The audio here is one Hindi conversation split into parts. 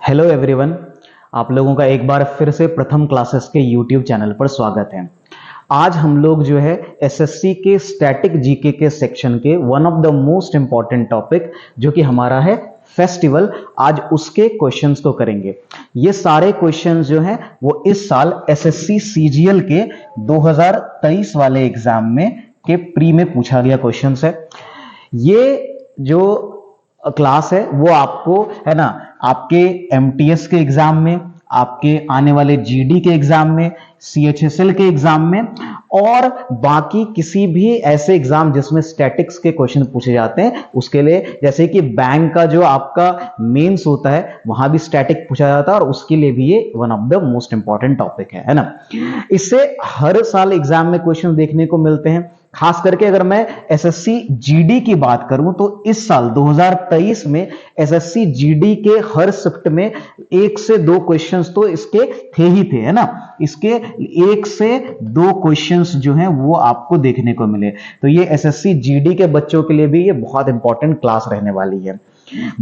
Hello everyone. आप लोगों का एक बार फिर से प्रथम क्लासेस के यूट्यूब चैनल पर स्वागत है। आज हम लोग जो है एसएससी के स्टैटिक जीके के सेक्शन के one of the most important topic जो कि हमारा है फेस्टिवल, आज उसके क्वेश्चंस को करेंगे। ये सारे क्वेश्चंस जो हैं वो इस साल एसएससी सीजीएल के 2023 वाले एग्जाम में के प्री में पूछा गया क्वेश्चंस है। ये जो क्लास है वो आपको है ना, आपके एमटीएस के एग्जाम में, आपके आने वाले जीडी के एग्जाम में, सीएचएसएल के एग्जाम में और बाकी किसी भी ऐसे एग्जाम जिसमें स्टैटिक्स के क्वेश्चन पूछे जाते हैं उसके लिए, जैसे कि बैंक का जो आपका मेंस होता है वहां भी स्टैटिक पूछा जाता है और उसके लिए भी ये one of the most important topic है ना। इससे हर साल एग्जाम में क्वेश्चन देखने को मिलते हैं। खास करके अगर मैं एसएससी जीडी की बात करूं तो इस साल 2023 में एसएससी जीडी के हर शिफ्ट में 1 से 2 क्वेश्चंस तो इसके थे ही थे, है ना। इसके 1 से 2 क्वेश्चंस जो हैं वो आपको देखने को मिले। तो ये एसएससी जीडी के बच्चों के लिए भी ये बहुत इंपॉर्टेंट क्लास रहने वाली है।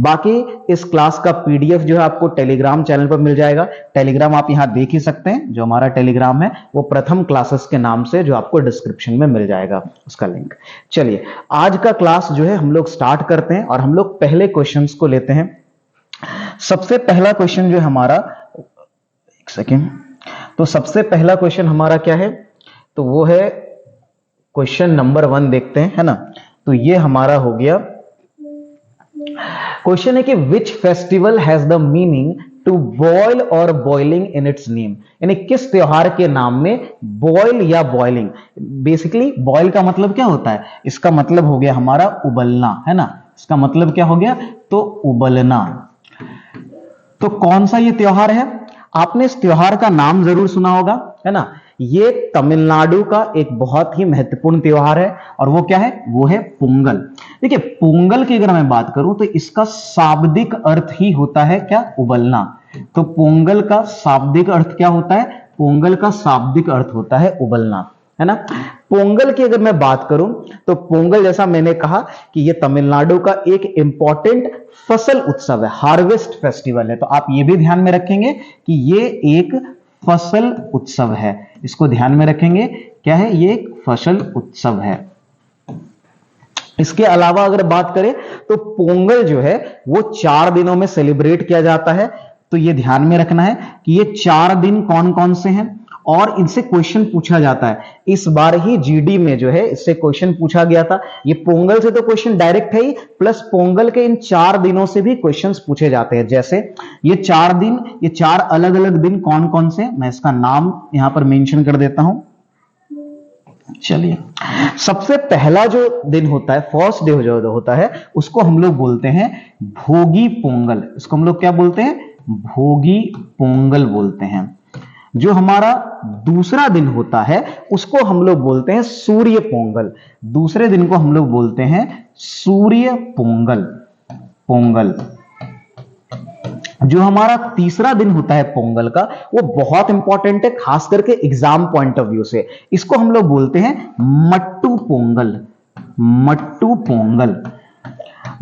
बाकी इस क्लास का पीडीएफ जो है आपको टेलीग्राम चैनल पर मिल जाएगा। टेलीग्राम आप यहां देख ही सकते हैं, जो हमारा टेलीग्राम है वो प्रथम क्लासेस के नाम से, जो आपको डिस्क्रिप्शन में मिल जाएगा उसका लिंक। चलिए आज का क्लास जो है हम लोग स्टार्ट करते हैं और हम लोग पहले क्वेश्चंस को लेते हैं। सबसे पहला क्वेश्चन जो हमारा, एक सेकेंड, तो सबसे पहला क्वेश्चन हमारा क्या है, तो वो है क्वेश्चन नंबर 1 देखते हैं, है ना। तो ये हमारा हो गया क्वेश्चन है कि which festival has the meaning to boil और बॉइलिंग इन इट्स नेम, यानी किस त्योहार के नाम में बॉयल या बॉइलिंग। बेसिकली बॉयल का मतलब क्या होता है, इसका मतलब हो गया हमारा उबलना, है ना। इसका मतलब क्या हो गया, तो उबलना। तो कौन सा ये त्योहार है, आपने इस त्योहार का नाम जरूर सुना होगा, है ना। ये तमिलनाडु का एक बहुत ही महत्वपूर्ण त्योहार है और वो क्या है, वो है पोंगल। देखिए पोंगल की अगर मैं बात करूं तो इसका शाब्दिक अर्थ ही होता है क्या, उबलना। तो पोंगल का शाब्दिक अर्थ क्या होता है, पोंगल का शाब्दिक अर्थ होता है उबलना, है ना। पोंगल की अगर मैं बात करूं तो पोंगल, जैसा मैंने कहा कि ये तमिलनाडु का एक इंपॉर्टेंट फसल उत्सव है, हार्वेस्ट फेस्टिवल है। तो आप ये भी ध्यान में रखेंगे कि ये एक फसल उत्सव है, इसको ध्यान में रखेंगे। क्या है, ये एक फसल उत्सव है। इसके अलावा अगर बात करें तो पोंगल जो है वो 4 दिनों में सेलिब्रेट किया जाता है। तो ये ध्यान में रखना है कि ये 4 दिन कौन कौन से हैं और इनसे क्वेश्चन पूछा जाता है। इस बार ही जीडी में जो है इससे क्वेश्चन पूछा गया था। ये पोंगल से तो क्वेश्चन डायरेक्ट है ही, प्लस पोंगल के इन 4 दिनों से भी क्वेश्चंस पूछे जाते हैं। जैसे ये 4 दिन, ये 4 अलग अलग दिन कौन कौन से, मैं इसका नाम यहां पर मेंशन कर देता हूं। चलिए, सबसे पहला जो दिन होता है, फर्स्ट डे जो होता है, उसको हम लोग बोलते हैं भोगी पोंगल। इसको हम लोग क्या बोलते हैं, भोगी पोंगल बोलते हैं। जो हमारा दूसरा दिन होता है उसको हम लोग बोलते हैं सूर्य पोंगल। दूसरे दिन को हम लोग बोलते हैं सूर्य पोंगल। पोंगल। जो हमारा तीसरा दिन होता है पोंगल का, वो बहुत इंपॉर्टेंट है, खास करके एग्जाम पॉइंट ऑफ व्यू से। इसको हम लोग बोलते हैं मट्टू पोंगल। मट्टू पोंगल।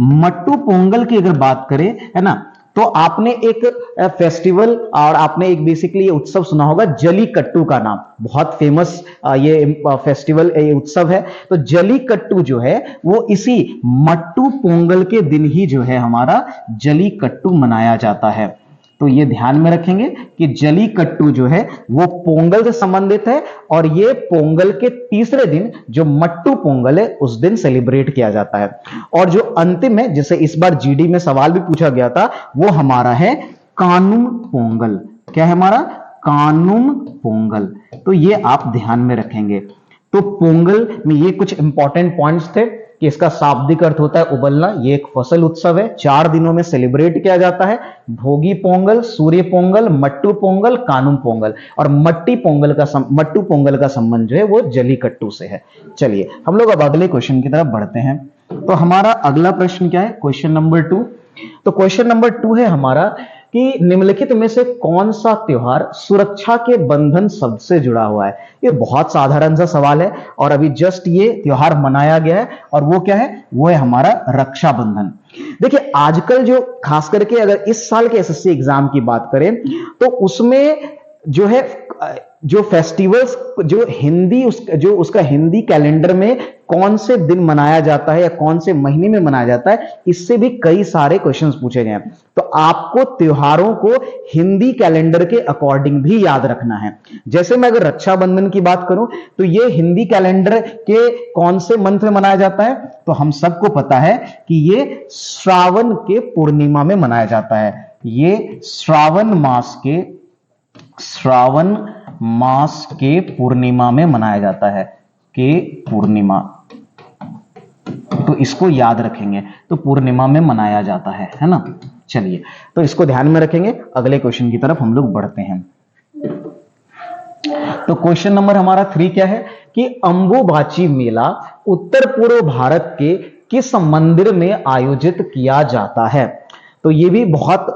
मट्टू पोंगल की अगर बात करें, है ना, तो आपने एक फेस्टिवल और आपने एक बेसिकली उत्सव सुना होगा, जलीकट्टू का नाम, बहुत फेमस ये फेस्टिवल, ये उत्सव है। तो जलीकट्टू जो है वो इसी मट्टू पोंगल के दिन ही जो है हमारा जलीकट्टू मनाया जाता है। तो ये ध्यान में रखेंगे कि जलीकट्टू जो है वो पोंगल से संबंधित है और ये पोंगल के तीसरे दिन जो मट्टू पोंगल है उस दिन सेलिब्रेट किया जाता है। और जो अंतिम है, जिसे इस बार जीडी में सवाल भी पूछा गया था, वो हमारा है कानुम पोंगल। क्या है हमारा, कानुम पोंगल। तो ये आप ध्यान में रखेंगे। तो पोंगल में ये कुछ इंपॉर्टेंट पॉइंट्स थे कि इसका शाब्दिक अर्थ होता है उबलना, ये एक फसल उत्सव है, 4 दिनों में सेलिब्रेट किया जाता है। भोगी पोंगल, सूर्य पोंगल, मट्टू पोंगल, कानुम पोंगल। और मट्टू पोंगल का संबंध जो है वो जलीकट्टू से है। चलिए हम लोग अब अगले क्वेश्चन की तरफ बढ़ते हैं। तो हमारा अगला प्रश्न क्या है, क्वेश्चन नंबर 2। तो क्वेश्चन नंबर 2 है हमारा कि निम्नलिखित में से कौन सा त्योहार सुरक्षा के बंधन शब्द से जुड़ा हुआ है। ये बहुत साधारण सा सवाल है और अभी जस्ट ये त्योहार मनाया गया है और वो क्या है, वो है हमारा रक्षाबंधन। देखिए आजकल जो खास करके अगर इस साल के एसएससी एग्जाम की बात करें तो उसमें जो है जो फेस्टिवल्स जो हिंदी जो उसका हिंदी कैलेंडर में कौन से दिन मनाया जाता है या कौन से महीने में मनाया जाता है, इससे भी कई सारे क्वेश्चंस पूछे गए हैं। तो आपको त्योहारों को हिंदी कैलेंडर के अकॉर्डिंग भी याद रखना है। जैसे मैं अगर रक्षाबंधन की बात करूं तो ये हिंदी कैलेंडर के कौन से मंथ में मनाया जाता है, तो हम सबको पता है कि ये श्रावण के पूर्णिमा में मनाया जाता है। ये श्रावण मास के पूर्णिमा में मनाया जाता है, के पूर्णिमा, तो इसको याद रखेंगे, तो पूर्णिमा में मनाया जाता है ना। चलिए तो इसको ध्यान में रखेंगे, अगले क्वेश्चन की तरफ हम लोग बढ़ते हैं। तो क्वेश्चन नंबर हमारा 3 क्या है कि अंबुबाची मेला उत्तर पूर्व भारत के किस मंदिर में आयोजित किया जाता है। तो ये भी बहुत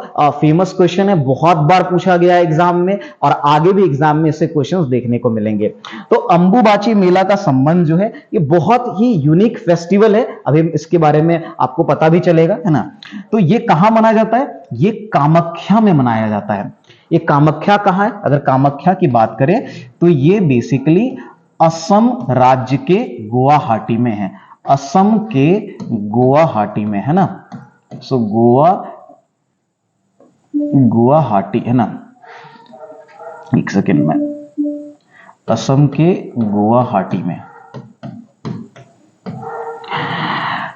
फेमस क्वेश्चन है, बहुत बार पूछा गया है एग्जाम में और आगे भी एग्जाम में इससे क्वेश्चंस देखने को मिलेंगे। तो अंबुबाची मेला का संबंध जो है ये बहुत ही यूनिक फेस्टिवल है, अभी इसके बारे में आपको पता भी चलेगा, है ना। तो ये कहां मनाया जाता है, ये कामाख्या में मनाया जाता है। ये कामाख्या कहां है, अगर कामाख्या की बात करें तो ये बेसिकली असम राज्य के गुवाहाटी में है, असम के गुवाहाटी में, है ना। सो गुवाहाटी है ना, एक सेकेंड में, असम के गुवाहाटी में।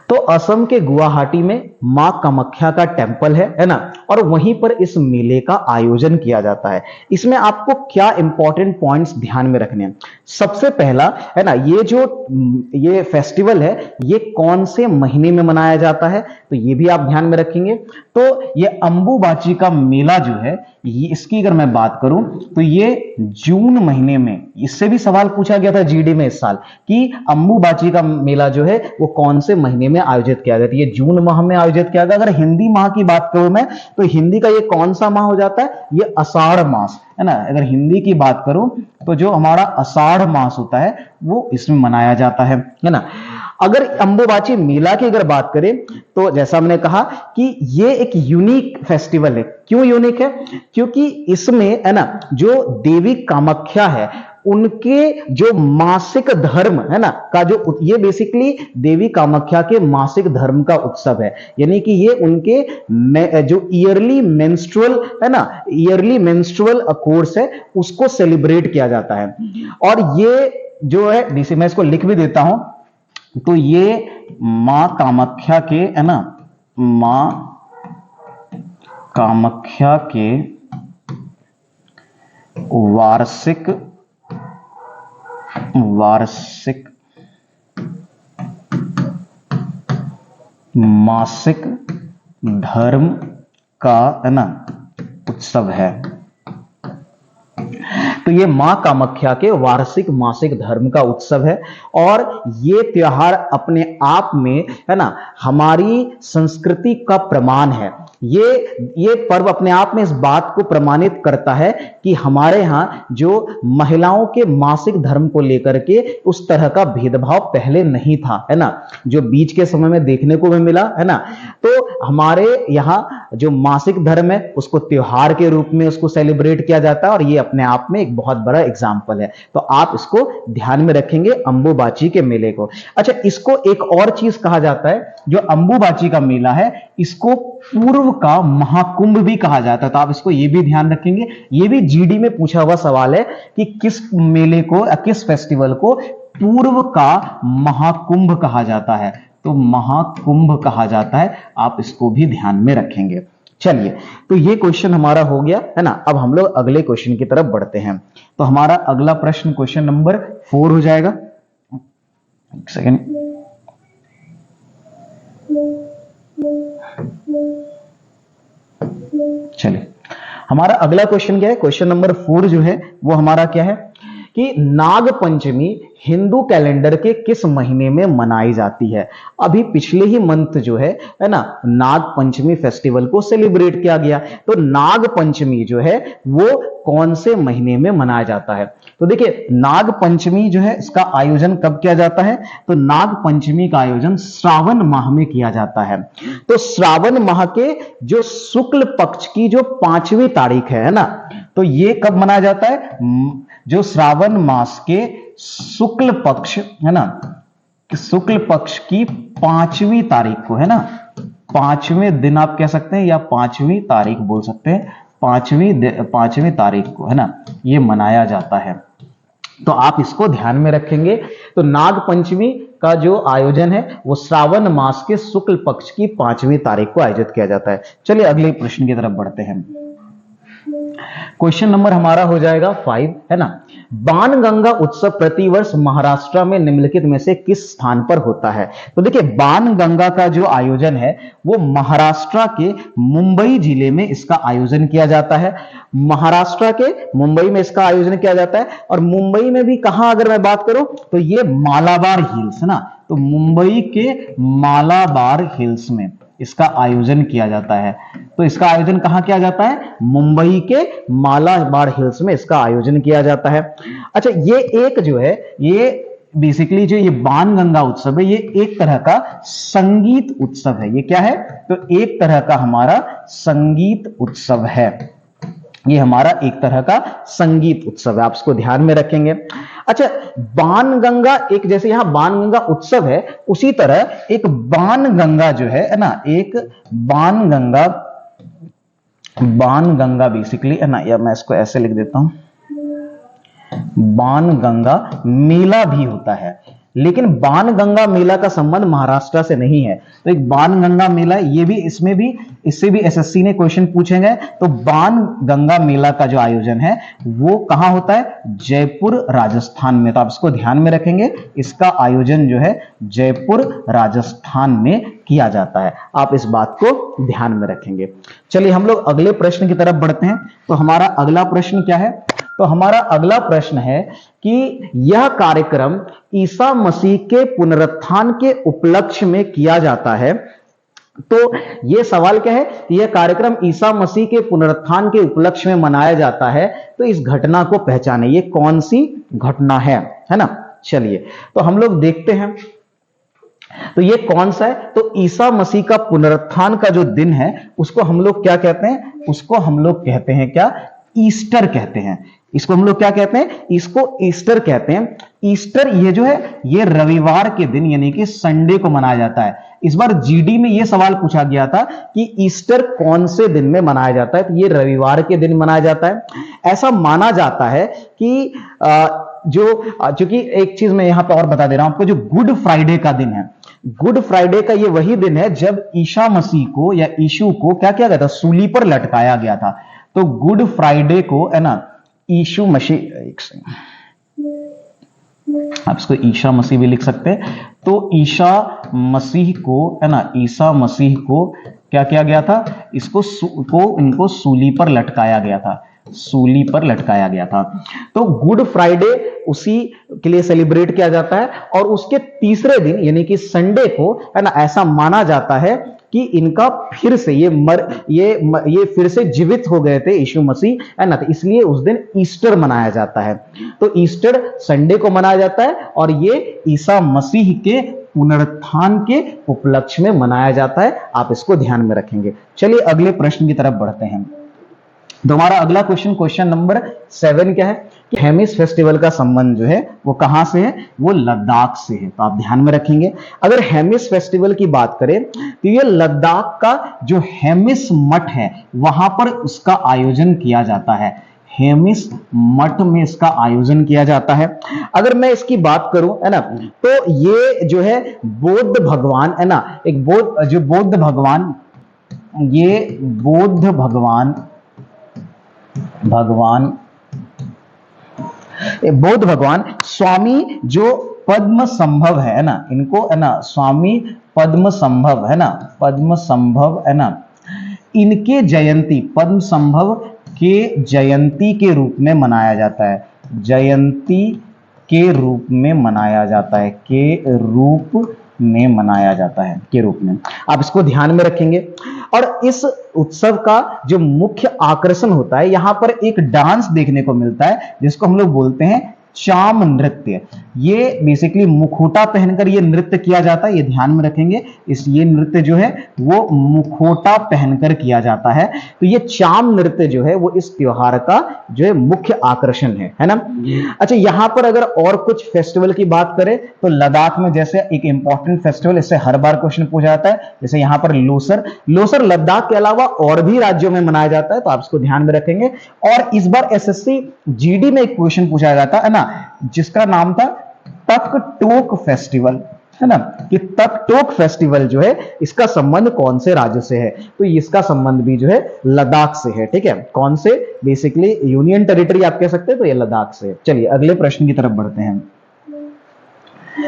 तो असम के गुवाहाटी में मां कामाख्या का टेंपल है ना, और वहीं पर इस मेले का आयोजन किया जाता है। इसमें आपको क्या इंपॉर्टेंट पॉइंट्स ध्यान में रखने हैं। सबसे पहला है ना, ये फेस्टिवल है ये कौन से महीने में मनाया जाता है, तो ये भी आप ध्यान में रखेंगे। तो ये अंबुबाची का मेला जो है इसकी अगर मैं बात करूं तो ये जून महीने में, इससे भी सवाल पूछा गया था जीडी में इस साल कि अंबुबाची का मेला जो है वो कौन से महीने में आयोजित किया गया, ये जून माह में आयोजित किया गया। अगर हिंदी माह की बात करूं मैं तो हिंदी का ये कौन सा माह हो जाता है, ये आषाढ़ मास, है ना। अगर हिंदी की बात करूं तो जो हमारा आषाढ़ मास होता है वो इसमें मनाया जाता है ना। अगर अंबुबाची मेला की अगर बात करें तो जैसा हमने कहा कि ये एक यूनिक फेस्टिवल है। क्यों यूनिक है, क्योंकि इसमें है ना जो देवी कामाख्या है उनके जो मासिक धर्म है ना का जो, ये बेसिकली देवी कामाख्या के मासिक धर्म का उत्सव है। यानी कि ये उनके जो ईयरली मेंस्ट्रुअल है ना, ईयरली मेंस्ट्रुअल कोर्स है उसको सेलिब्रेट किया जाता है। और ये जो है, जैसे मैं इसको लिख भी देता हूं, तो ये मां कामाख्या के, है ना, मां कामाख्या के वार्षिक मासिक धर्म का, है ना, उत्सव है। तो ये मां कामाख्या के वार्षिक मासिक धर्म का उत्सव है और ये त्योहार अपने आप में, है ना, हमारी संस्कृति का प्रमाण है। ये पर्व अपने आप में इस बात को प्रमाणित करता है कि हमारे यहाँ जो महिलाओं के मासिक धर्म को लेकर के उस तरह का भेदभाव पहले नहीं था, है ना, जो बीच के समय में देखने को भी मिला, है ना। तो हमारे यहाँ जो मासिक धर्म है उसको त्योहार के रूप में उसको सेलिब्रेट किया जाता है और ये अपने आप में एक बहुत बड़ा एग्जाम्पल है। तो आप इसको ध्यान में रखेंगे अंबुबाची के मेले को। अच्छा, इसको एक और चीज कहा जाता है, जो अंबुबाची का मेला है इसको पूर्व का महाकुंभ भी कहा जाता है। तो आप इसको ये भी ध्यान रखेंगे, ये भी जीडी में पूछा हुआ सवाल है कि किस मेले को, किस फेस्टिवल को पूर्व का महाकुंभ कहा जाता है। तो महाकुंभ कहा जाता है, आप इसको भी ध्यान में रखेंगे। चलिए, तो ये क्वेश्चन हमारा हो गया, है ना। अब हम लोग अगले क्वेश्चन की तरफ बढ़ते हैं। तो हमारा अगला प्रश्न क्वेश्चन नंबर 4 हो जाएगा। एक सेकेंड, चलिए हमारा अगला क्वेश्चन क्या है, क्वेश्चन नंबर 4 जो है वो हमारा क्या है कि नाग पंचमी हिंदू कैलेंडर के किस महीने में मनाई जाती है। अभी पिछले ही मंथ जो है ना, नाग पंचमी फेस्टिवल को सेलिब्रेट किया गया। तो नाग पंचमी जो है वो कौन से महीने में मनाया जाता है? तो देखिए, नाग पंचमी जो है इसका आयोजन कब किया जाता है? तो नाग पंचमी का आयोजन श्रावण माह में किया जाता है। तो श्रावण माह के जो शुक्ल पक्ष की जो 5वीं तारीख है ना, तो ये कब मनाया जाता है? जो श्रावण मास के शुक्ल पक्ष है ना, शुक्ल पक्ष की 5वीं तारीख को है ना, 5वें दिन आप कह सकते हैं या 5वीं तारीख बोल सकते हैं, 5वीं तारीख को है ना, ये मनाया जाता है। तो आप इसको ध्यान में रखेंगे। तो नाग पंचमी का जो आयोजन है वो श्रावण मास के शुक्ल पक्ष की 5वीं तारीख को आयोजित किया जाता है। चलिए अगले प्रश्न की तरफ बढ़ते हैं। क्वेश्चन नंबर हमारा हो जाएगा 5 है ना। बाणगंगा उत्सव प्रतिवर्ष महाराष्ट्र में निम्नलिखित में से किस स्थान पर होता है? तो देखिए, बाणगंगा का जो आयोजन है वो महाराष्ट्र के मुंबई जिले में इसका आयोजन किया जाता है। महाराष्ट्र के मुंबई में इसका आयोजन किया जाता है। और मुंबई में भी कहां अगर मैं बात करूं तो ये मालाबार हिल्स है ना, तो मुंबई के मालाबार हिल्स में इसका आयोजन किया जाता है। तो इसका आयोजन कहां किया जाता है? मुंबई के मालाबार हिल्स में इसका आयोजन किया जाता है। अच्छा, ये एक जो है, ये बेसिकली जो ये बाणगंगा उत्सव है, ये एक तरह का संगीत उत्सव है। ये क्या है? तो एक तरह का हमारा संगीत उत्सव है। ये हमारा एक तरह का संगीत उत्सव है, आप इसको ध्यान में रखेंगे। अच्छा, बाणगंगा एक, जैसे यहां बाणगंगा उत्सव है, उसी तरह एक बाणगंगा जो है ना, एक बाणगंगा बेसिकली है ना, या मैं इसको ऐसे लिख देता हूं, बाणगंगा मेला भी होता है। लेकिन बाणगंगा मेला का संबंध महाराष्ट्र से नहीं है। तो एक बाणगंगा मेला, ये भी इसमें भी, इससे भी एसएससी ने क्वेश्चन पूछेंगे। तो बाणगंगा मेला का जो आयोजन है वो कहां होता है? जयपुर राजस्थान में। तो आप इसको ध्यान में रखेंगे, इसका आयोजन जो है जयपुर राजस्थान में किया जाता है। आप इस बात को ध्यान में रखेंगे। चलिए हम लोग अगले प्रश्न की तरफ बढ़ते हैं। तो हमारा अगला प्रश्न क्या है? तो हमारा अगला प्रश्न है कि यह कार्यक्रम ईसा मसीह के पुनरुत्थान के उपलक्ष्य में किया जाता है। तो यह सवाल क्या है? यह कार्यक्रम ईसा मसीह के पुनरुत्थान के उपलक्ष्य में मनाया जाता है। तो इस घटना को पहचाने, ये कौन सी घटना है ना? चलिए तो हम लोग देखते हैं, तो ये कौन सा है? तो ईसा मसीह का पुनरुत्थान का जो दिन है उसको हम लोग क्या कहते हैं? उसको हम लोग कहते हैं क्या? ईस्टर कहते हैं। इसको हम लोग क्या कहते हैं? इसको ईस्टर कहते हैं। ईस्टर ये जो है ये रविवार के दिन यानी कि संडे को मनाया जाता है। इस बार जीडी में ये सवाल पूछा गया था कि ईस्टर कौन से दिन में मनाया जाता है? तो ये रविवार के दिन मनाया जाता है। ऐसा माना जाता है कि चूंकि एक चीज मैं यहां पे और बता दे रहा हूं आपको, जो गुड फ्राइडे का दिन है, गुड फ्राइडे का ये वही दिन है जब ईसा मसीह को या यीशु को क्या किया गया था? सूली पर लटकाया गया था। तो गुड फ्राइडे को है ना यीशु मसीह, आप इसको ईसा मसीह भी लिख सकते हैं। तो ईसा मसीह को है ना, ईसा मसीह को क्या किया गया था? इनको सूली पर लटकाया गया था, सूली पर लटकाया गया था। तो गुड फ्राइडे उसी के लिए सेलिब्रेट किया जाता है। और उसके तीसरे दिन यानी कि संडे को है ना, ऐसा माना जाता है कि इनका फिर से ये फिर से जीवित हो गए थे यीशु मसीह है ना, तो इसलिए उस दिन ईस्टर मनाया जाता है। तो ईस्टर संडे को मनाया जाता है और ये ईसा मसीह के पुनरुत्थान के उपलक्ष्य में मनाया जाता है। आप इसको ध्यान में रखेंगे। चलिए अगले प्रश्न की तरफ बढ़ते हैं। तो हमारा अगला क्वेश्चन नंबर 7 क्या है कि हेमिस फेस्टिवल का संबंध जो है वो कहां से है? वो लद्दाख से है। तो आप ध्यान में रखेंगे, अगर हेमिस फेस्टिवल की बात करें तो ये लद्दाख का जो हेमिस मठ है वहां पर उसका आयोजन किया जाता है। हेमिस मठ में इसका आयोजन किया जाता है। अगर मैं इसकी बात करूं है ना, तो ये जो है बौद्ध भगवान है ना, एक बौद्ध भगवान स्वामी जो पद्म संभव है ना, इनको है ना स्वामी पद्म संभव है ना, इनके जयंती, पद्म संभव के जयंती के रूप में मनाया जाता है। जयंती के रूप में मनाया जाता है, के रूप में मनाया जाता है, के रूप में। आप इसको ध्यान में रखेंगे। और इस उत्सव का जो मुख्य आकर्षण होता है, यहां पर एक डांस देखने को मिलता है जिसको हम लोग बोलते हैं चाम नृत्य। ये बेसिकली मुखोटा पहनकर ये नृत्य किया जाता है, ये ध्यान में रखेंगे। ये नृत्य जो है वो मुखोटा पहनकर किया जाता है। तो ये चाम नृत्य जो है वो इस त्योहार का जो है मुख्य आकर्षण है ना। अच्छा, यहां पर अगर और कुछ फेस्टिवल की बात करें तो लद्दाख में जैसे एक इंपॉर्टेंट फेस्टिवल, इससे हर बार क्वेश्चन पूछा जाता है, जैसे यहां पर लोसर लद्दाख के अलावा और भी राज्यों में मनाया जाता है, तो आप इसको ध्यान में रखेंगे। और इस बार एसएससी जीडी में एक क्वेश्चन पूछा जाता है ना, जिसका नाम था तक टोक फेस्टिवल, है ना, कि तक टोक फेस्टिवल जो है इसका संबंध कौन से राज्य से है, तो इसका संबंध भी जो है लद्दाख से है। ठीक है, कौन से, बेसिकली यूनियन टेरिटरी आप कह सकते हैं, तो ये लद्दाख से है। चलिए अगले प्रश्न की तरफ बढ़ते हैं।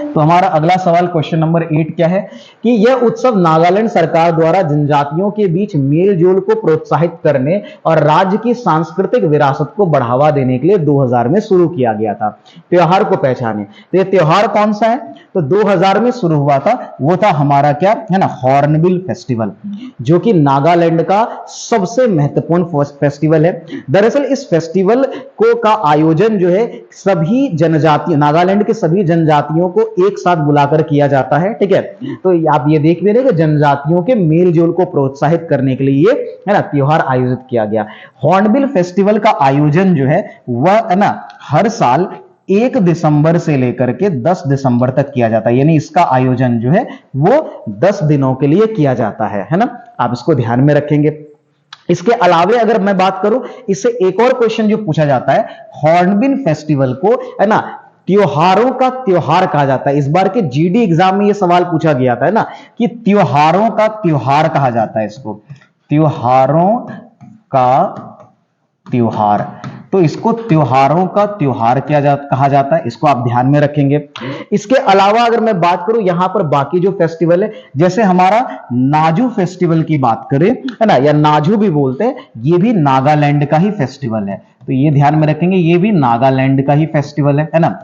तो हमारा अगला सवाल क्वेश्चन नंबर 8 क्या है कि यह उत्सव नागालैंड सरकार द्वारा जनजातियों के बीच मेल जोल को प्रोत्साहित करने और राज्य की सांस्कृतिक विरासत को बढ़ावा देने के लिए 2000 में शुरू किया गया था। त्योहार को पहचाने, तो यह त्योहार कौन सा है, तो 2000 में शुरू हुआ था, वो था हमारा क्या है ना, हॉर्नबिल फेस्टिवल, जो कि नागालैंड का सबसे महत्वपूर्ण फेस्टिवल है। दरअसल इस फेस्टिवल को का आयोजन जो है सभी जनजातियों, नागालैंड के सभी जनजातियों को एक साथ बुलाकर किया जाता है। ठीक है, तो आप ये देख भी रहे कि जनजातियों के मेल जोल को प्रोत्साहित करने के लिए है ना त्योहार आयोजित किया गया। हॉर्नबिल फेस्टिवल का आयोजन जो है वह है ना हर साल 1 दिसंबर से लेकर के 10 दिसंबर तक किया जाता है, यानी इसका आयोजन जो है वो 10 दिनों के लिए किया जाता है ना। आप इसको ध्यान में रखेंगे। इसके अलावे अगर मैं बात करूं, इससे एक और क्वेश्चन जो पूछा जाता है, हॉर्नबिल फेस्टिवल को है ना त्योहारों का त्योहार कहा जाता है। इस बार के जीडी एग्जाम में यह सवाल पूछा गया था ना कि त्योहारों का त्योहार कहा जाता है इसको, त्योहारों का त्योहार, तो इसको त्योहारों का त्योहार कहा जाता है, इसको आप ध्यान में रखेंगे। इसके अलावा अगर मैं बात करूं यहां पर बाकी जो फेस्टिवल है, जैसे हमारा नाजू फेस्टिवल की बात करें है ना, या नाजू भी बोलते हैं, ये भी नागालैंड का ही फेस्टिवल है, तो ये ध्यान में रखेंगे, ये भी नागालैंड का ही फेस्टिवल है ना।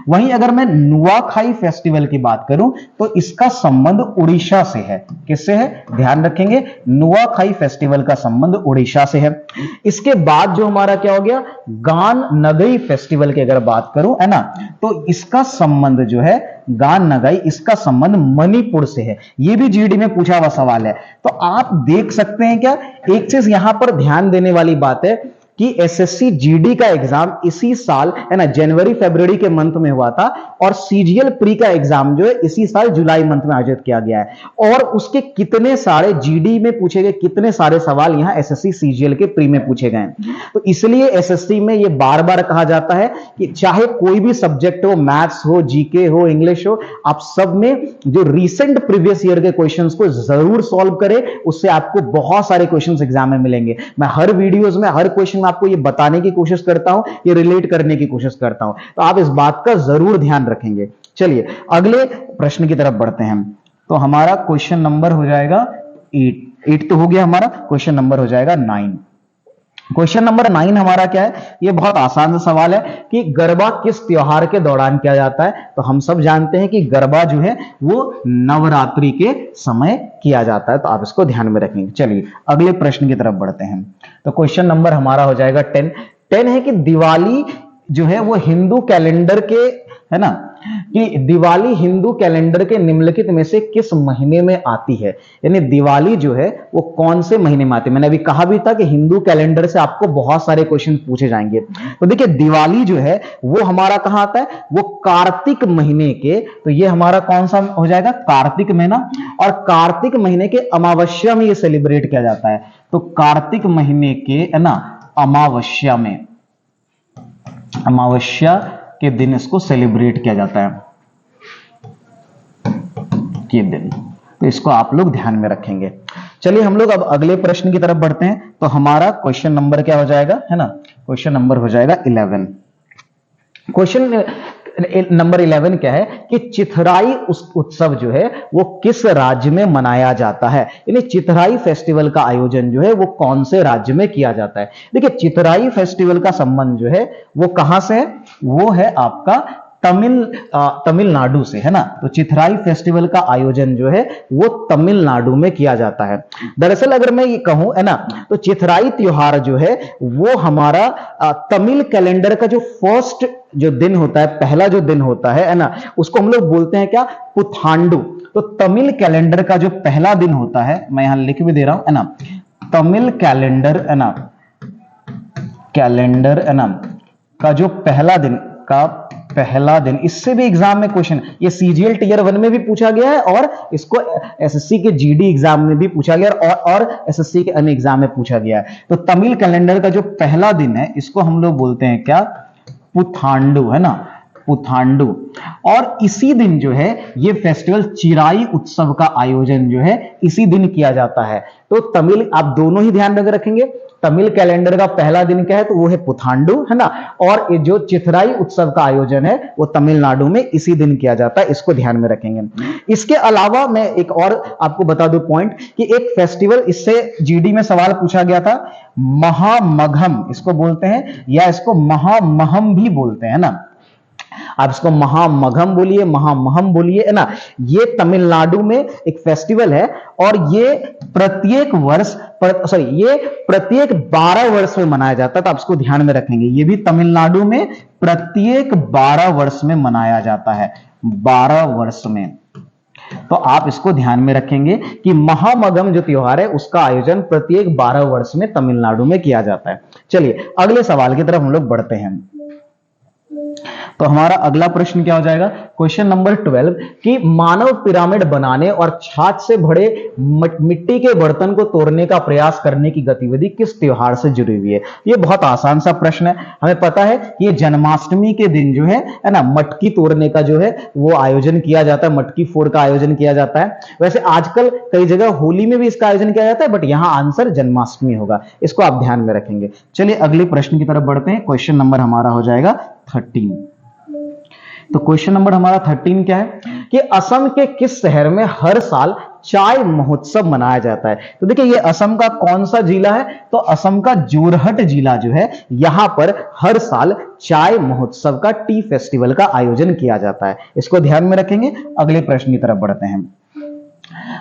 वहीं अगर मैं नुआखाई फेस्टिवल की बात करूं तो इसका संबंध उड़ीसा से है। किससे है, ध्यान रखेंगे, नुआखाई फेस्टिवल का संबंध उड़ीसा से है। इसके बाद जो हमारा क्या हो गया, गान नगई फेस्टिवल की अगर बात करूं है ना, तो इसका संबंध जो है गान नगाई, इसका संबंध मणिपुर से है। यह भी जीडी में पूछा हुआ सवाल है। तो आप देख सकते हैं क्या, एक चीज यहां पर ध्यान देने वाली बात है कि एसएससी जीडी का एग्जाम इसी साल है ना जनवरी फरवरी के मंथ में हुआ था, और सीजीएल प्री का एग्जाम जो है इसी साल जुलाई मंथ में आयोजित किया गया है। और उसके कितने सारे जीडी में पूछे गए, कितने सारे सवाल यहां एसएससी सीजीएल के प्री में पूछे गए। तो इसलिए एसएससी में यह बार बार कहा जाता है कि चाहे कोई भी सब्जेक्ट हो, मैथ्स हो, जीके हो, इंग्लिश हो, आप सब में जो रिसेंट प्रीवियस ईयर के क्वेश्चंस को जरूर सॉल्व करें, उससे आपको बहुत सारे क्वेश्चंस एग्जाम में मिलेंगे। मैं हर वीडियोस में हर क्वेश्चन में आपको ये बताने की कोशिश करता हूं, ये रिलेट करने की कोशिश करता हूं, तो आप इस बात का जरूर ध्यान रखेंगे। चलिए अगले प्रश्न की तरफ बढ़ते हैं। तो हमारा क्वेश्चन नंबर हो जाएगा 8 तो हो गया, हमारा क्वेश्चन नंबर हो जाएगा 9। क्वेश्चन नंबर 9 हमारा क्या है, ये बहुत आसान सा सवाल है कि गरबा किस त्योहार के दौरान किया जाता है। तो हम सब जानते हैं कि गरबा जो है वो नवरात्रि के समय किया जाता है, तो आप इसको ध्यान में रखेंगे। चलिए अगले प्रश्न की तरफ बढ़ते हैं। तो क्वेश्चन नंबर हमारा हो जाएगा 10 है कि दिवाली जो है वो हिंदू कैलेंडर के है ना, कि दिवाली हिंदू कैलेंडर के निम्नलिखित में से किस महीने में आती है, यानी दिवाली जो है वो कौन से महीने में आती है। मैंने अभी कहा भी था कि हिंदू कैलेंडर से आपको बहुत सारे क्वेश्चन पूछे जाएंगे। तो देखिए दिवाली जो है वो हमारा कहां आता है, वो कार्तिक महीने के, तो ये हमारा कौन सा हो जाएगा, कार्तिक महीना, और कार्तिक महीने के अमावस्या में ये सेलिब्रेट किया जाता है। तो कार्तिक महीने के है ना अमावस्या में, अमावस्या के दिन इसको सेलिब्रेट किया जाता है के दिन, तो इसको आप लोग ध्यान में रखेंगे। चलिए हम लोग अब अगले प्रश्न की तरफ बढ़ते हैं। तो हमारा क्वेश्चन नंबर क्या हो जाएगा है ना, क्वेश्चन नंबर हो जाएगा 11। क्वेश्चन नंबर 11 क्या है कि चिथराई उत्सव जो है वो किस राज्य में मनाया जाता है, यानी चिथराई फेस्टिवल का आयोजन जो है वो कौन से राज्य में किया जाता है। देखिए चिथराई फेस्टिवल का संबंध जो है वो कहां से है, वो है आपका तमिलनाडु से, है ना। तो चिथराई फेस्टिवल का आयोजन जो है वो तमिलनाडु में किया जाता है। दरअसल अगर मैं ये कहूं, है ना, तो चिथराई त्योहार जो है वो हमारा तमिल कैलेंडर का जो फर्स्ट जो दिन होता है, पहला जो दिन होता है ना, उसको हम लोग बोलते हैं क्या, पुथांडु। तो तमिल कैलेंडर का जो पहला दिन होता है, मैं यहां लिख भी दे रहा हूं, है ना, तमिल कैलेंडर, है ना, कैलेंडर, है ना, का जो पहला दिन, इससे भी एग्जाम में क्वेश्चन, ये सीजीएल टीयर 1 में भी पूछा गया है और इसको एसएससी के जीडी एग्जाम में भी पूछा गया और एसएससी के अन्य एग्जाम में पूछा गया है। तो तमिल कैलेंडर का जो पहला दिन है इसको हम लोग बोलते हैं क्या, पुथांडु, है ना, पुथांडु। और इसी दिन जो है ये फेस्टिवल चिराई उत्सव का आयोजन जो है इसी दिन किया जाता है। तो तमिल आप दोनों ही ध्यान में रखेंगे, तमिल कैलेंडर का पहला दिन क्या है, तो वो है पुथांडु, है ना, और ये जो चिथराई उत्सव का आयोजन है वो तमिलनाडु में इसी दिन किया जाता है, इसको ध्यान में रखेंगे। इसके अलावा मैं एक और आपको बता दूं पॉइंट कि एक फेस्टिवल, इससे जीडी में सवाल पूछा गया था, महामघम इसको बोलते हैं या इसको महामहम भी बोलते हैं ना, आप इसको महामघम बोलिए, महामहम बोलिए, है ना। ये तमिलनाडु में एक फेस्टिवल है और ये प्रत्येक 12 वर्ष में मनाया जाता है। तो आप इसको ध्यान में रखेंगे, ये भी तमिलनाडु में प्रत्येक 12 वर्ष में मनाया जाता है, 12 वर्ष में। तो आप इसको ध्यान में रखेंगे कि महामघम जो त्योहार है उसका आयोजन प्रत्येक 12 वर्ष में तमिलनाडु में किया जाता है। चलिए अगले सवाल की तरफ हम लोग बढ़ते हैं। तो हमारा अगला प्रश्न क्या हो जाएगा, क्वेश्चन नंबर 12 कि मानव पिरामिड बनाने और छाछ से भरे मिट्टी के बर्तन को तोड़ने का प्रयास करने की गतिविधि किस त्योहार से जुड़ी हुई है। ये बहुत आसान सा प्रश्न है, हमें पता है कि ये जन्माष्टमी के दिन जो है ना, मटकी तोड़ने का जो है वो आयोजन किया जाता है, मटकी फोड़ का आयोजन किया जाता है। वैसे आजकल कई जगह होली में भी इसका आयोजन किया जाता है, बट यहां आंसर जन्माष्टमी होगा, इसको आप ध्यान में रखेंगे। चलिए अगले प्रश्न की तरफ बढ़ते हैं। क्वेश्चन नंबर हमारा हो जाएगा 13। तो क्वेश्चन नंबर हमारा 13 क्या है कि असम के किस शहर में हर साल चाय महोत्सव मनाया जाता है। तो देखिए ये असम का कौन सा जिला है, तो असम का जोरहट जिला जो है, यहां पर हर साल चाय महोत्सव का टी फेस्टिवल का आयोजन किया जाता है, इसको ध्यान में रखेंगे। अगले प्रश्न की तरफ बढ़ते हैं।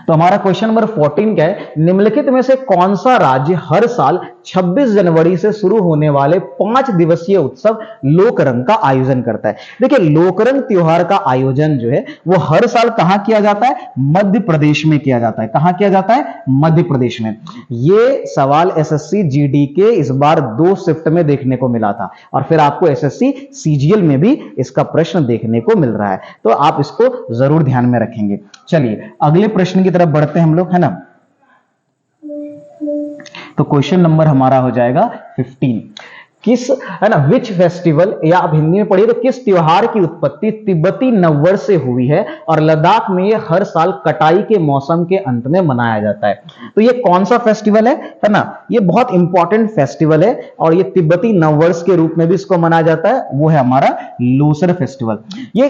तो हमारा क्वेश्चन नंबर 14 क्या है, निम्नलिखित में से कौन सा राज्य हर साल 26 जनवरी से शुरू होने वाले 5 दिवसीय उत्सव लोकरंग का आयोजन करता है। देखिए लोकरंग त्योहार का आयोजन जो है वो हर साल कहां किया जाता है, मध्य प्रदेश में किया जाता है। कहां किया जाता है, मध्य प्रदेश में। ये सवाल एसएससी जीडी के इस बार 2 शिफ्ट में देखने को मिला था और फिर आपको एसएससी सीजीएल में भी इसका प्रश्न देखने को मिल रहा है, तो आप इसको जरूर ध्यान में रखेंगे। चलिए अगले प्रश्न की तरफ बढ़ते हैं हम लोग, है ना। तो क्वेश्चन नंबर हमारा हो जाएगा 15। किस, है ना, विच फेस्टिवल, या आप हिंदी में पढ़िए तो किस त्योहार की उत्पत्ति तिब्बती नववर्ष से हुई है और लद्दाख में ये हर साल कटाई के मौसम के अंत में मनाया जाता है। तो ये कौन सा फेस्टिवल है ना, ये बहुत इंपॉर्टेंट फेस्टिवल है और ये तिब्बती नववर्ष के रूप में भी इसको मनाया जाता है, वो है हमारा लोसर फेस्टिवल। ये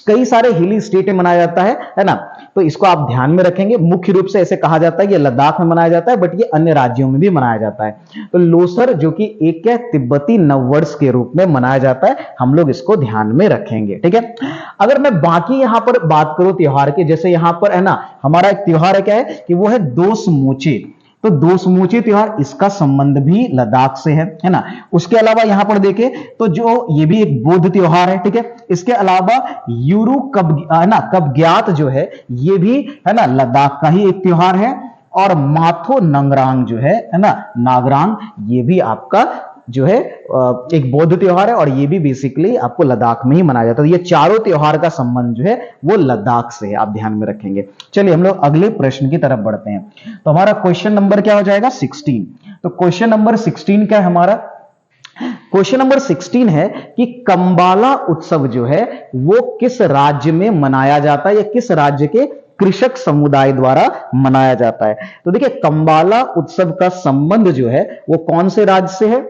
कई सारे हिली स्टेट में मनाया जाता है ना, तो इसको आप ध्यान में रखेंगे। मुख्य रूप से ऐसे कहा जाता है कि लद्दाख में मनाया जाता है, बट ये अन्य राज्यों में भी मनाया जाता है। तो लोसर जो कि एक क्या, तिब्बती नववर्ष के रूप में मनाया जाता है, हम लोग इसको ध्यान में रखेंगे, ठीक है। अगर मैं बाकी यहां पर बात करूं त्योहार के, जैसे यहां पर है ना हमारा एक त्योहार है, क्या है कि वो है दोसमोचे। तो दोसमोचे त्योहार, इसका संबंध भी लद्दाख से है ना। उसके अलावा यहां पर देखें तो जो ये भी एक बौद्ध त्योहार है, ठीक है। इसके अलावा यूरू कबग्यात जो है ये भी है ना लद्दाख का ही एक त्योहार है। और माथो नंगरांग जो है ना, नागरांग, ये भी आपका जो है एक बौद्ध त्योहार है और ये भी बेसिकली आपको लद्दाख में ही मनाया जाता है। ये चारों त्योहार का संबंध जो है वो लद्दाख से है, आप ध्यान में रखेंगे। चलिए हम लोग अगले प्रश्न की तरफ बढ़ते हैं। तो हमारा क्वेश्चन नंबर क्या हो जाएगा, 16। तो क्वेश्चन नंबर 16 क्या है हमारा, क्वेश्चन नंबर 16 है कि कंबाला उत्सव जो है वो किस राज्य में मनाया जाता है या किस राज्य के कृषक समुदाय द्वारा मनाया जाता है। तो देखिए कंबाला उत्सव का संबंध जो है वो कौन से राज्य से है,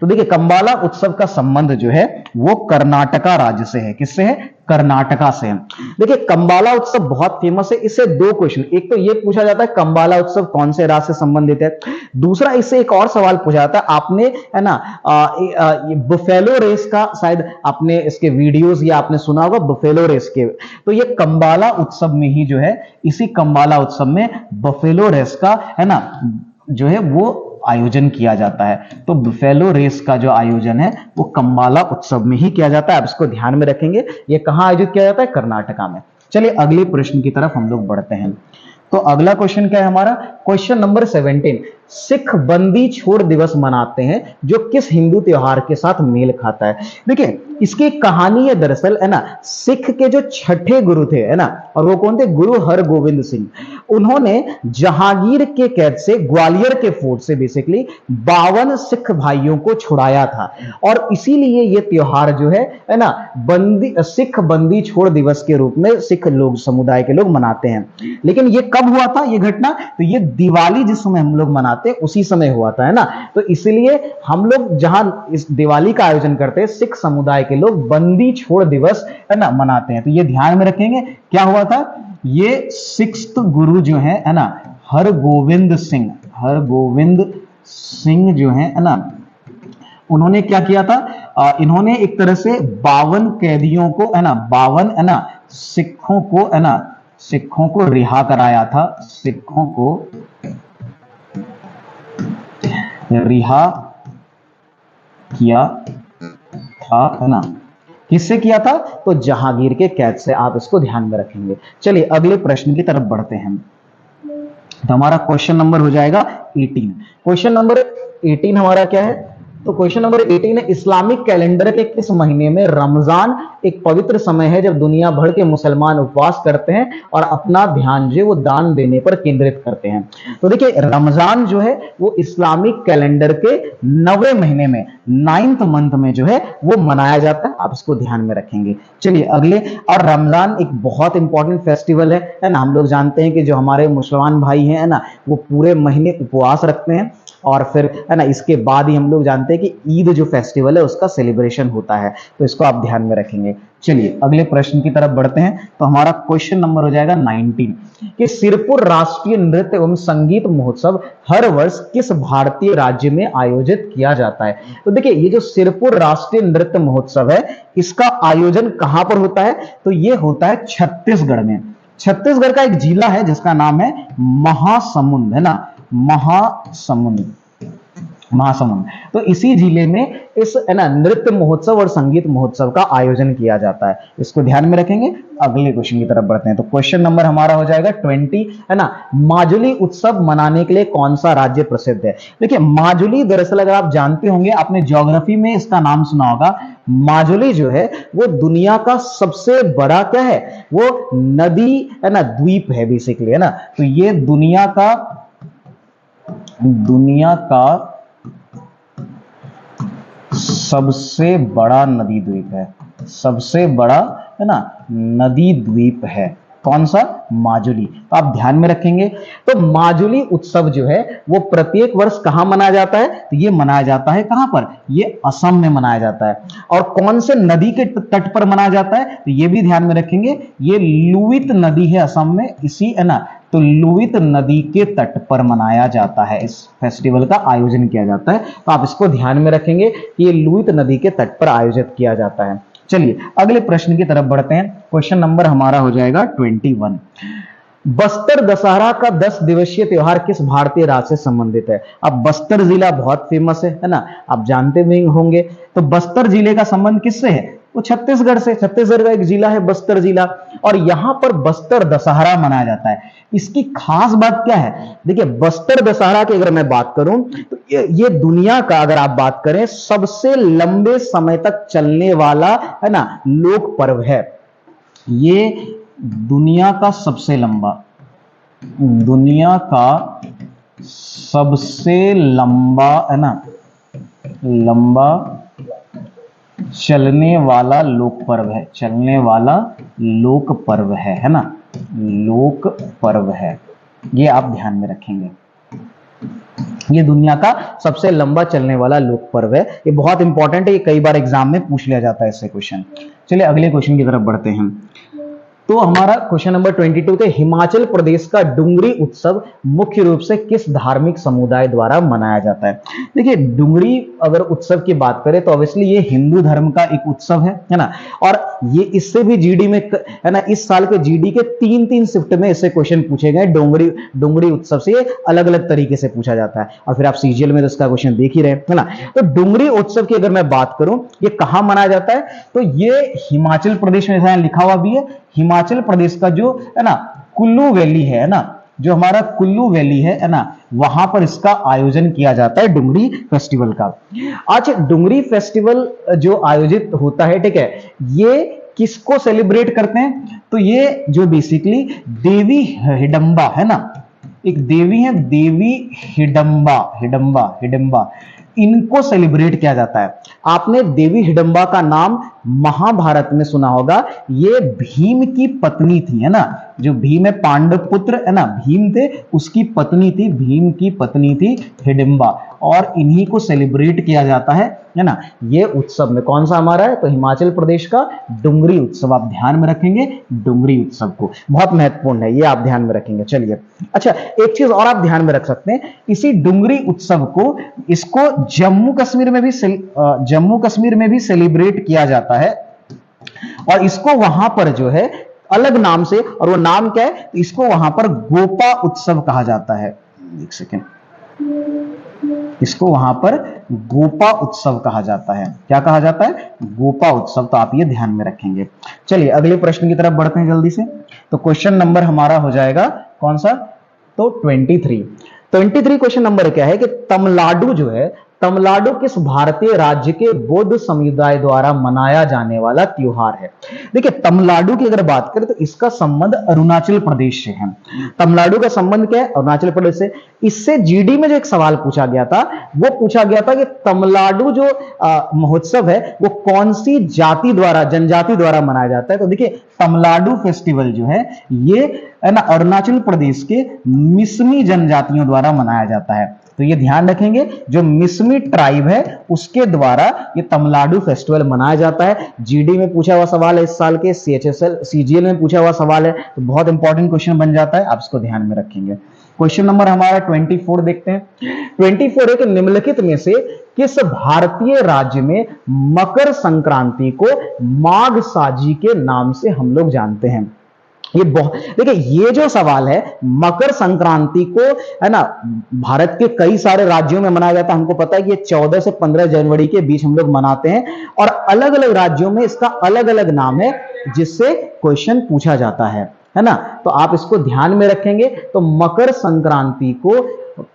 तो देखिए कंबाला उत्सव का संबंध जो है वो कर्नाटका राज्य से है। किससे है? कर्नाटका से है। देखिए कंबाला उत्सव बहुत फेमस है। इससे दो क्वेश्चन, एक तो ये पूछा जाता है कंबाला उत्सव कौन से राज्य से संबंधित है, दूसरा इससे एक और सवाल पूछा जाता है, आपने है ना बुफेलो रेस का शायद आपने इसके वीडियोस या आपने सुना होगा बुफेलो रेस के, तो ये कंबाला उत्सव में ही जो है, इसी कंबाला उत्सव में बफेलो रेस का है ना जो है वो आयोजन किया जाता है। तो बुफेलो रेस का जो आयोजन है वो कंबाला उत्सव में ही किया जाता है। आप इसको ध्यान में रखेंगे। ये कहां आयोजित किया जाता है? कर्नाटका में। चलिए अगले प्रश्न की तरफ हम लोग बढ़ते हैं। तो अगला क्वेश्चन क्या है हमारा? क्वेश्चन नंबर 17, सिख बंदी छोड़ दिवस मनाते हैं जो किस हिंदू त्योहार के साथ मेल खाता है? देखिए इसकी कहानी है दरअसल है ना, सिख के जो छठे गुरु थे है ना, और वो कौन थे? गुरु हरगोविंद सिंह। उन्होंने जहांगीर के कैद से, ग्वालियर के फोर्ट से बेसिकली 52 सिख भाइयों को छुड़ाया था, और इसीलिए ये त्योहार जो है ना बंदी सिख बंदी छोड़ दिवस के रूप में सिख लोग समुदाय के लोग मनाते हैं। लेकिन ये कब हुआ था ये घटना? तो ये दिवाली जिस समय हम लोग मनाते हैं उसी समय हुआ था है ना। तो इसलिए हम लोग जहां इस दिवाली का आयोजन करते हैं, सिख समुदाय के लोग बंदी छोड़ दिवस है ना मनाते हैं। तो ये ध्यान में रखेंगे। क्या हुआ था? ये 6th गुरु जो है ना हरगोविंद सिंह जो है ना, उन्होंने क्या किया था? इन्होंने एक तरह से 52 कैदियों को है ना, 52 है ना सिखों को है ना, सिखों को रिहा कराया था। सिखों को रिहा किया था है ना। किससे किया था? तो जहांगीर के कैद से। आप इसको ध्यान में रखेंगे। चलिए अगले प्रश्न की तरफ बढ़ते हैं। तो हमारा क्वेश्चन नंबर हो जाएगा 18। क्वेश्चन नंबर 18 हमारा क्या है? तो क्वेश्चन नंबर 18 है, इस्लामिक कैलेंडर के किस महीने में रमजान एक पवित्र समय है जब दुनिया भर के मुसलमान उपवास करते हैं और अपना ध्यान जो वो दान देने पर केंद्रित करते हैं? तो देखिए रमजान जो है वो इस्लामिक कैलेंडर के 9वें महीने में, 9th मंथ में जो है वो मनाया जाता है। आप इसको ध्यान में रखेंगे। चलिए अगले, और रमजान एक बहुत इंपॉर्टेंट फेस्टिवल है ना। हम लोग जानते हैं कि जो हमारे मुसलमान भाई हैं ना वो पूरे महीने उपवास रखते हैं, और फिर है ना इसके बाद ही हम लोग जानते हैं कि ईद जो फेस्टिवल है उसका सेलिब्रेशन होता है। तो इसको आप ध्यान में रखेंगे। चलिए अगले प्रश्न की तरफ बढ़ते हैं। तो हमारा क्वेश्चन नंबर हो जाएगा 19 कि सिरपुर राष्ट्रीय नृत्य एवं संगीत महोत्सव हर वर्ष किस भारतीय राज्य में आयोजित किया जाता है? तो देखिए ये जो सिरपुर राष्ट्रीय नृत्य महोत्सव है इसका आयोजन कहां पर होता है? तो ये होता है छत्तीसगढ़ में। छत्तीसगढ़ का एक जिला है जिसका नाम है महासमुंद है ना, महासमुंद। तो इसी जिले में इस है ना नृत्य महोत्सव और संगीत महोत्सव का आयोजन किया जाता है। इसको ध्यान में रखेंगे। अगले क्वेश्चन की तरफ बढ़ते हैं। तो क्वेश्चन नंबर हमारा हो जाएगा 20 है ना, माजुली उत्सव मनाने के लिए कौन सा राज्य प्रसिद्ध है? देखिए माजुली दरअसल अगर आप जानते होंगे, आपने ज्योग्राफी में इसका नाम सुना होगा, माजुली जो है वो दुनिया का सबसे बड़ा क्या है? वो नदी है ना द्वीप है बेसिकली है ना। तो ये दुनिया का सबसे बड़ा नदी द्वीप है। सबसे बड़ा है ना नदी द्वीप है। कौन सा? माजुली। तो आप ध्यान में रखेंगे। तो माजुली उत्सव जो है वो प्रत्येक वर्ष कहां मनाया जाता है? तो ये मनाया जाता है कहां पर? ये असम में मनाया जाता है। और कौन से नदी के तट पर मनाया जाता है? तो ये भी ध्यान में रखेंगे। ये लुइत नदी है असम में, इसी है ना तो लुइत नदी के तट पर मनाया जाता है, इस फेस्टिवल का आयोजन किया जाता है। तो आप इसको ध्यान में रखेंगे कि ये लुइत नदी के तट पर आयोजित किया जाता है। चलिए अगले प्रश्न की तरफ बढ़ते हैं। क्वेश्चन नंबर हमारा हो जाएगा 21। बस्तर दशहरा का 10 दिवसीय त्योहार किस भारतीय राज्य से संबंधित है? अब बस्तर जिला बहुत फेमस है ना, आप जानते भी होंगे। तो बस्तर जिले का संबंध किससे है? वो छत्तीसगढ़ से। छत्तीसगढ़ का एक जिला है बस्तर जिला, और यहां पर बस्तर दशहरा मनाया जाता है। इसकी खास बात क्या है? देखिए बस्तर दशहरा की अगर मैं बात करूं तो ये दुनिया का, अगर आप बात करें, सबसे लंबे समय तक चलने वाला है ना लोक पर्व है। ये दुनिया का सबसे लंबा है ना लंबा चलने वाला लोक पर्व है। चलने वाला लोक पर्व है ना, लोक पर्व है। ये आप ध्यान में रखेंगे। ये दुनिया का सबसे लंबा चलने वाला लोक पर्व है। ये बहुत इंपॉर्टेंट है, ये कई बार एग्जाम में पूछ लिया जाता है इससे क्वेश्चन। चलिए अगले क्वेश्चन की तरफ बढ़ते हैं। तो हमारा क्वेश्चन नंबर 22 थे, हिमाचल प्रदेश का डुंगरी उत्सव मुख्य रूप से किस धार्मिक समुदाय द्वारा मनाया जाता है। देखिए डुंगरी अगर उत्सव की बात करें तो ऑब्वियसली ये हिंदू धर्म का एक उत्सव है ना, और ये इससे भी जीडी में है ना, इस साल के जीडी के तीन शिफ्ट में इससे क्वेश्चन पूछे गए। डुंगरी उत्सव से ये अलग अलग तरीके से पूछा जाता है, और फिर आप सीजीएल में तो इसका क्वेश्चन देख ही रहे है ना। तो डुंगरी उत्सव की अगर मैं बात करूं, ये कहां मनाया जाता है, तो ये हिमाचल प्रदेश में, जैसा लिखा हुआ भी है, हिमाचल प्रदेश का जो है ना कुल्लू वैली है ना, जो हमारा कुल्लू वैली है ना, वहां पर इसका आयोजन किया जाता है डुंगरी फेस्टिवल का। आज डुंगरी फेस्टिवल जो आयोजित होता है, ठीक है, ये किसको सेलिब्रेट करते हैं, तो ये जो बेसिकली देवी हिडंबा है ना, एक देवी है, देवी हिडंबा, इनको सेलिब्रेट किया जाता है। आपने देवी हिडंबा का नाम महाभारत में सुना होगा, ये भीम की पत्नी थी, है ना, जो भीम है पांडव पुत्र है ना, भीम थे, उसकी पत्नी थी, भीम की पत्नी थी हिडिंबा, और इन्हीं को सेलिब्रेट किया जाता है ना। ये उत्सव में कौन सा हमारा है, तो हिमाचल प्रदेश का डुंगरी उत्सव। आप ध्यान में रखेंगे डुंगरी उत्सव को, बहुत महत्वपूर्ण है, ये आप ध्यान में रखेंगे। चलिए अच्छा, एक चीज और आप ध्यान में रख सकते हैं, इसी डुंगरी उत्सव को, इसको जम्मू कश्मीर में भी सेलिब्रेट किया जाता है, और इसको वहां पर जो है अलग नाम से, और वो नाम क्या है, इसको वहां पर गोपा उत्सव कहा जाता है। एक सेकेंड, इसको वहां पर गोपा उत्सव कहा जाता है। क्या कहा जाता है, गोपा उत्सव। तो आप ये ध्यान में रखेंगे। चलिए अगले प्रश्न की तरफ बढ़ते हैं जल्दी से। तो क्वेश्चन नंबर हमारा हो जाएगा कौन सा, तो 23 क्वेश्चन नंबर क्या है कि तमिलनाडु जो है, तमिलनाडु किस भारतीय राज्य के बौद्ध समुदाय द्वारा मनाया जाने वाला त्योहार है। देखिए तमिलनाडु की अगर बात करें तो इसका संबंध अरुणाचल प्रदेश से है। तमिलनाडु का संबंध क्या है, अरुणाचल प्रदेश से। इससे जीडी में जो एक सवाल पूछा गया था, वो पूछा गया था कि तमिलनाडु जो महोत्सव है वो कौन सी जाति द्वारा, जनजाति द्वारा मनाया जाता है। तो देखिए तमिलनाडु फेस्टिवल जो है ये है ना अरुणाचल प्रदेश के मिसमी जनजातियों द्वारा मनाया जाता है। तो ये ध्यान रखेंगे, जो मिसमी ट्राइब है उसके द्वारा ये तमिलनाडु फेस्टिवल मनाया जाता है। जीडी में पूछा हुआ सवाल है इस साल के, सीएचएसएल सीजीएल में पूछा हुआ सवाल है, तो बहुत इंपॉर्टेंट क्वेश्चन बन जाता है, आप इसको ध्यान में रखेंगे। क्वेश्चन नंबर हमारा 24 देखते हैं। 24 है कि निम्नलिखित में से किस भारतीय राज्य में मकर संक्रांति को माघ साजी के नाम से हम लोग जानते हैं। ये बहुत, देखिए ये जो सवाल है, मकर संक्रांति को है ना भारत के कई सारे राज्यों में मनाया जाता है। हमको पता है कि ये 14 से 15 जनवरी के बीच हम लोग मनाते हैं, और अलग अलग राज्यों में इसका अलग अलग नाम है जिससे क्वेश्चन पूछा जाता है ना। तो आप इसको ध्यान में रखेंगे। तो मकर संक्रांति को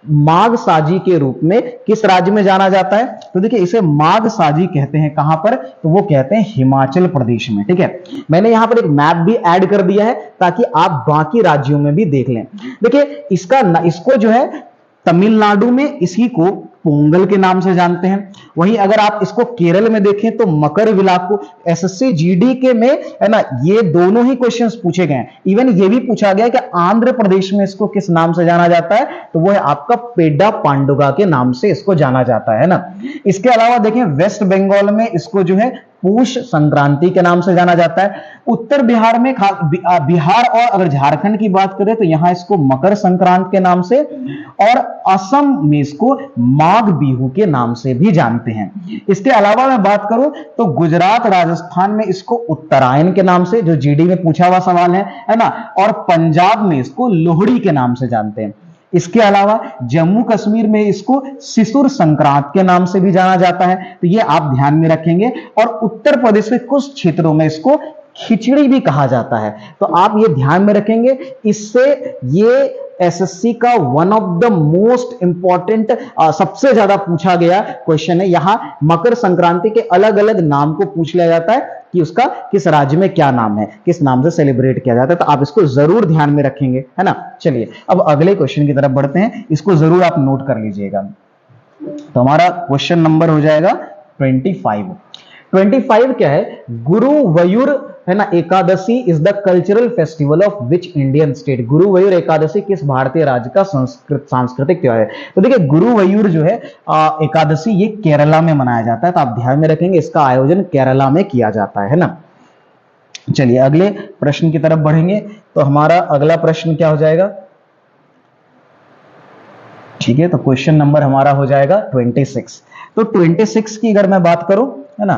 माघ साजी के रूप में किस राज्य में जाना जाता है, तो देखिए इसे माघ साजी कहते हैं। कहां पर, तो वो कहते हैं हिमाचल प्रदेश में। ठीक है, मैंने यहां पर एक मैप भी ऐड कर दिया है ताकि आप बाकी राज्यों में भी देख लें। देखिए इसको जो है तमिलनाडु में इसी को पोंगल के नाम से जानते हैं। वहीं अगर आप इसको केरल में देखें तो मकर विलाकु। एसएससी जीडी के में है ना ये दोनों ही क्वेश्चंस पूछे गए हैं। इवन ये भी पूछा गया कि आंध्र प्रदेश में इसको किस नाम से जाना जाता है, तो वो है आपका पेड्डा पांडुगा के नाम से इसको जाना जाता है ना। इसके अलावा देखें वेस्ट बंगाल में इसको जो है पूष संक्रांति के नाम से जाना जाता है। उत्तर बिहार में, बिहार और अगर झारखंड की बात करें तो यहां इसको मकर संक्रांति के नाम से, और असम में इसको माघ बिहू के नाम से भी जानते हैं। इसके अलावा मैं बात करूं तो गुजरात, राजस्थान में इसको उत्तरायण के नाम से, जो जीडी में पूछा हुआ सवाल है ना, और पंजाब में इसको लोहड़ी के नाम से जानते हैं। इसके अलावा जम्मू कश्मीर में इसको सिसुर संक्रांत के नाम से भी जाना जाता है, तो ये आप ध्यान में रखेंगे। और उत्तर प्रदेश के कुछ क्षेत्रों में इसको खिचड़ी भी कहा जाता है, तो आप ये ध्यान में रखेंगे। इससे ये एसएससी का one of the most important, सबसे ज्यादा पूछा गया क्वेश्चन है। यहां मकर संक्रांति के अलग अलग नाम को पूछ लिया जाता है कि उसका किस राज्य में क्या नाम है, किस नाम से सेलिब्रेट किया जाता है, तो आप इसको जरूर ध्यान में रखेंगे, है ना। चलिए अब अगले क्वेश्चन की तरफ बढ़ते हैं, इसको जरूर आप नोट कर लीजिएगा। तो हमारा क्वेश्चन नंबर हो जाएगा 25 क्या है, गुरुवयुर है ना, Ekadashi is the cultural festival of which Indian state, Guruvayur Ekadashi किस भारतीय राज्य का सांस्कृतिक त्योहार है? तो देखिए गुरुवायूर जो है एकादशी ये केरला में मनाया जाता है, तो आप ध्यान में रखेंगे इसका आयोजन केरला में किया जाता है ना। चलिए अगले प्रश्न की तरफ बढ़ेंगे, तो हमारा अगला प्रश्न क्या हो जाएगा? ठीक है, तो क्वेश्चन नंबर हमारा हो जाएगा 26। तो 26 की अगर मैं बात करूं, है ना,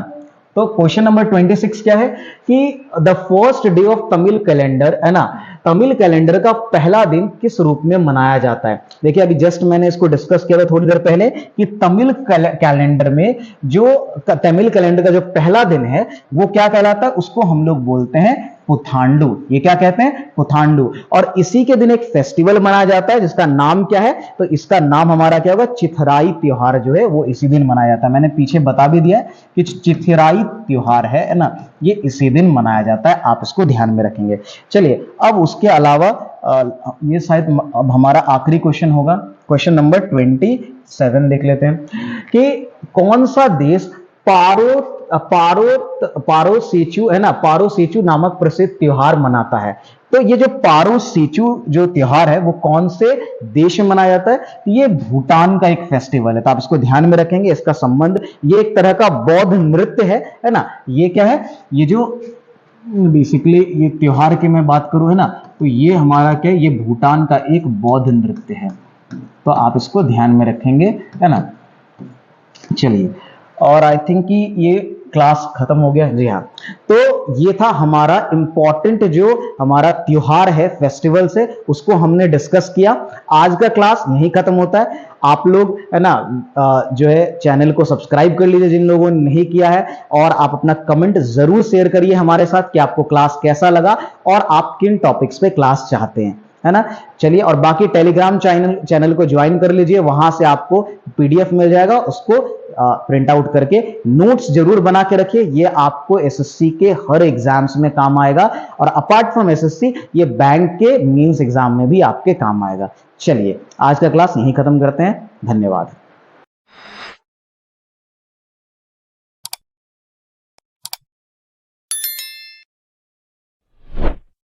तो क्वेश्चन नंबर 26 क्या है कि the first day of Tamil calendar, है ना, तमिल कैलेंडर का पहला दिन किस रूप में मनाया जाता है? देखिए अभी जस्ट मैंने इसको डिस्कस किया था थोड़ी देर पहले कि तमिल कैलेंडर में जो तमिल कैलेंडर का जो पहला दिन है वो क्या कहलाता है? उसको हम लोग बोलते हैं पुथांडु। ये क्या कहते हैं? पुथांडु। और इसी के दिन एक फेस्टिवल मनाया जाता है जिसका नाम क्या है? तो इसका नाम हमारा क्या होगा? चिथिराई त्योहार जो है वो इसी दिन मनाया जाता है। मैंने पीछे बता भी दिया है कि चिथिराई त्योहार है ना, ये इसी दिन मनाया जाता है, आप इसको ध्यान में रखेंगे। चलिए अब उसके अलावा ये शायद अब हमारा आखिरी क्वेश्चन होगा, क्वेश्चन नंबर 27 देख लेते हैं कि कौन सा देश पारो सेचू, है ना, पारो सेचू नामक प्रसिद्ध त्योहार मनाता है? तो ये जो पारो सेचू जो त्योहार है वो कौन से देश में मनाया जाता है? तो ये भूटान का एक फेस्टिवल है, तो आप इसको ध्यान में रखेंगे। इसका संबंध, ये एक तरह का बौद्ध नृत्य है ना, ये क्या है? ये जो बेसिकली ये त्योहार की मैं बात करूं, है ना, तो ये हमारा क्या है? ये भूटान का एक बौद्ध नृत्य है, तो आप इसको ध्यान में रखेंगे, है ना। चलिए, और आई थिंक कि ये क्लास खत्म हो गया। जी हाँ, तो ये था हमारा इंपॉर्टेंट जो हमारा त्योहार है, फेस्टिवल से, उसको हमने डिस्कस किया। आज का क्लास यहीं खत्म होता है। आप लोग, है ना, जो है चैनल को सब्सक्राइब कर लीजिए जिन लोगों ने नहीं किया है, और आप अपना कमेंट जरूर शेयर करिए हमारे साथ कि आपको क्लास कैसा लगा और आप किन टॉपिक्स पे क्लास चाहते हैं, है ना। चलिए, और बाकी टेलीग्राम चैनल को ज्वाइन कर लीजिए, वहां से आपको पीडीएफ मिल जाएगा, उसको प्रिंट आउट करके नोट्स जरूर बना के रखिए। ये आपको एसएससी के हर एग्जाम्स में काम आएगा, और अपार्ट फ्रॉम एसएससी ये बैंक के मेंस एग्जाम में भी आपके काम आएगा। चलिए, आज का क्लास यहीं खत्म करते हैं। धन्यवाद।